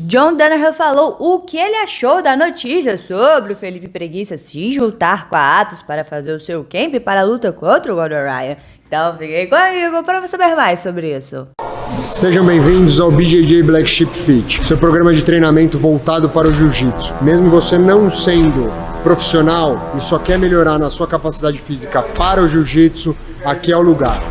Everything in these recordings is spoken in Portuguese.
John Danaher falou o que ele achou da notícia sobre o Felipe Preguiça se juntar com a Atos para fazer o seu camp para a luta contra o Gordon Ryan. Então fiquem comigo para saber mais sobre isso. Sejam bem-vindos ao BJJ Black Sheep Fit, seu programa de treinamento voltado para o jiu-jitsu. Mesmo você não sendo profissional e só quer melhorar na sua capacidade física para o jiu-jitsu, aqui é o lugar.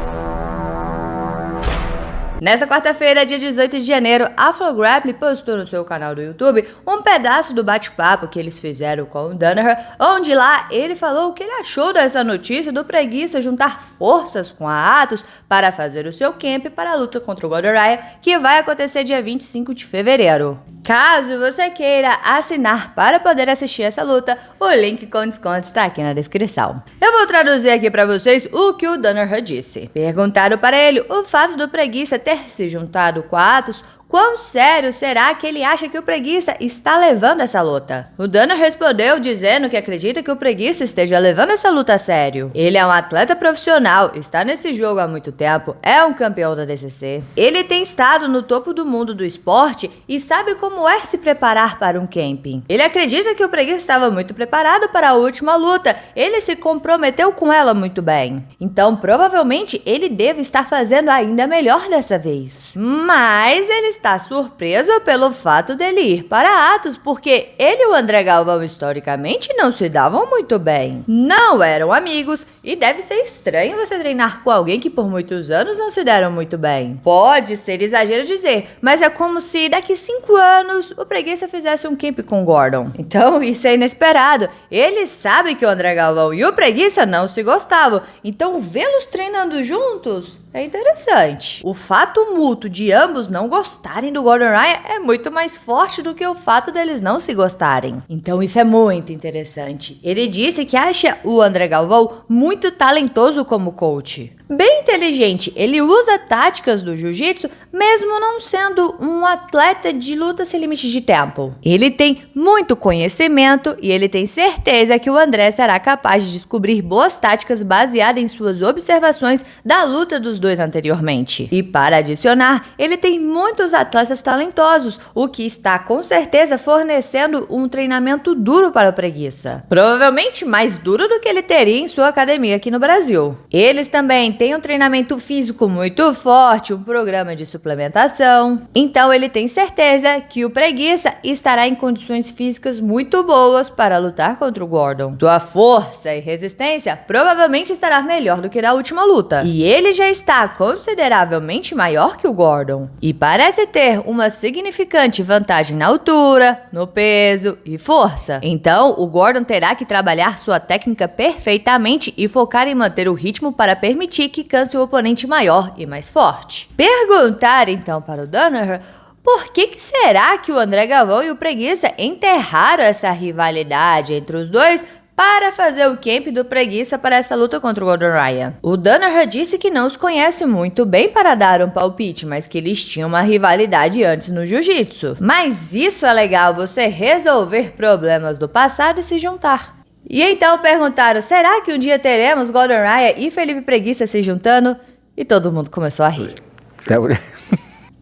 Nessa quarta-feira, dia 18 de janeiro, a FloGrappling postou no seu canal do YouTube um pedaço do bate-papo que eles fizeram com o Danaher, onde lá ele falou o que ele achou dessa notícia do Preguiça juntar forças com a Atos para fazer o seu camp para a luta contra o Gordon Ryan, que vai acontecer dia 25 de fevereiro. Caso você queira assinar para poder assistir essa luta, o link com desconto está aqui na descrição. Eu vou traduzir aqui para vocês o que o Danaher disse. Perguntaram para ele o fato do Preguiça ter se juntado com a Atos. Quão sério será que ele acha que o Preguiça está levando essa luta? O Danaher respondeu dizendo que acredita que o Preguiça esteja levando essa luta a sério. Ele é um atleta profissional, está nesse jogo há muito tempo, é um campeão da DCC. Ele tem estado no topo do mundo do esporte e sabe como é se preparar para um camping. Ele acredita que o Preguiça estava muito preparado para a última luta, ele se comprometeu com ela muito bem. Então provavelmente ele deve estar fazendo ainda melhor dessa vez. Mas ele está surpreso pelo fato dele ir para Atos, porque ele e o André Galvão historicamente não se davam muito bem. Não eram amigos e deve ser estranho você treinar com alguém que por muitos anos não se deram muito bem. Pode ser exagero dizer, mas é como se daqui 5 anos o Preguiça fizesse um camp com o Gordon. Então isso é inesperado. Ele sabe que o André Galvão e o Preguiça não se gostavam, então vê-los treinando juntos é interessante. O fato mútuo de ambos não gostarem do Gordon Ryan é muito mais forte do que o fato deles não se gostarem. Então isso é muito interessante. Ele disse que acha o André Galvão muito talentoso como coach. Bem inteligente, ele usa táticas do jiu-jitsu mesmo não sendo um atleta de luta sem limite de tempo. Ele tem muito conhecimento e ele tem certeza que o André será capaz de descobrir boas táticas baseadas em suas observações da luta dos dois anteriormente. E para adicionar, ele tem muitos atletas talentosos, o que está com certeza fornecendo um treinamento duro para o Preguiça. Provavelmente mais duro do que ele teria em sua academia aqui no Brasil. Eles também tem um treinamento físico muito forte, um programa de suplementação. Então ele tem certeza que o Preguiça estará em condições físicas muito boas para lutar contra o Gordon. Sua força e resistência provavelmente estará melhor do que na última luta. E ele já está consideravelmente maior que o Gordon. E parece ter uma significante vantagem na altura, no peso e força. Então o Gordon terá que trabalhar sua técnica perfeitamente e focar em manter o ritmo para permitir que canse o oponente maior e mais forte. Perguntar então para o Danaher por que será que o André Galvão e o Preguiça enterraram essa rivalidade entre os dois para fazer o camp do Preguiça para essa luta contra o Gordon Ryan. O Danaher disse que não os conhece muito bem para dar um palpite, mas que eles tinham uma rivalidade antes no jiu-jitsu. Mas isso é legal, você resolver problemas do passado e se juntar. E então perguntaram, será que um dia teremos Gordon Ryan e Felipe Preguiça se juntando? E todo mundo começou a rir.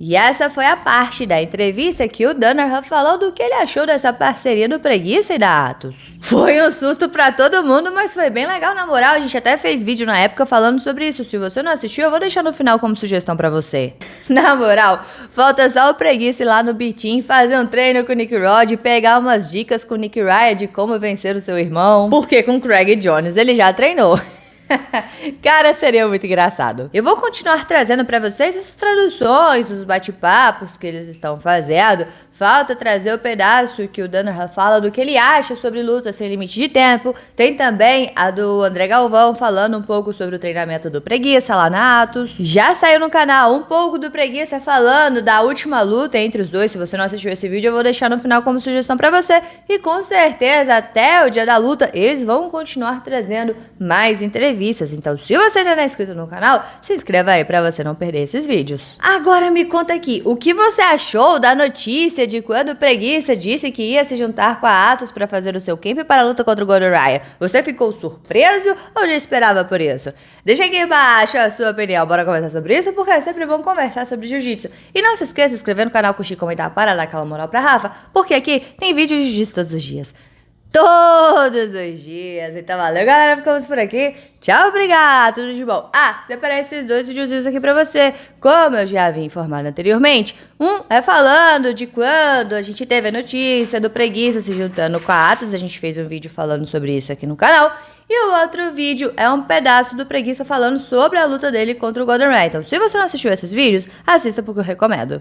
E essa foi a parte da entrevista que o Danaher falou do que ele achou dessa parceria do Preguiça e da Atos. Foi um susto pra todo mundo, mas foi bem legal na moral. A gente até fez vídeo na época falando sobre isso. Se você não assistiu, eu vou deixar no final como sugestão pra você. Na moral, falta só o Preguiça ir lá no Bitim, fazer um treino com o Nick Rod, pegar umas dicas com o Nick Ryan de como vencer o seu irmão. Porque com o Craig Jones ele já treinou. Cara, seria muito engraçado. Eu vou continuar trazendo pra vocês essas traduções, os bate-papos que eles estão fazendo. Falta trazer o pedaço que o Danaher fala do que ele acha sobre luta sem limite de tempo. Tem também a do André Galvão falando um pouco sobre o treinamento do Preguiça lá na Atos. Já saiu no canal um pouco do Preguiça falando da última luta entre os dois. Se você não assistiu esse vídeo, eu vou deixar no final como sugestão pra você. E com certeza, até o dia da luta, eles vão continuar trazendo mais entrevistas entrevistas. Então, se você ainda não é inscrito no canal, se inscreva aí pra você não perder esses vídeos. Agora me conta aqui, o que você achou da notícia de quando o Preguiça disse que ia se juntar com a Atos pra fazer o seu camp para a luta contra o Gordon Ryan? Você ficou surpreso ou já esperava por isso? Deixa aqui embaixo a sua opinião. Bora conversar sobre isso, porque é sempre bom conversar sobre jiu-jitsu. E não se esqueça de se inscrever no canal, curtir e comentar para dar aquela moral pra Rafa, porque aqui tem vídeo de jiu-jitsu todos os dias. Todos os dias. Então valeu, galera. Ficamos por aqui. Tchau, obrigado. Tudo de bom. Separei esses 2 videozinhos aqui pra você. Como eu já havia informado anteriormente, um é falando de quando a gente teve a notícia do Preguiça se juntando com a Atos. A gente fez um vídeo falando sobre isso aqui no canal. E o outro vídeo é um pedaço do Preguiça falando sobre a luta dele contra o Gordon Ryan. Então, se você não assistiu esses vídeos, assista porque eu recomendo.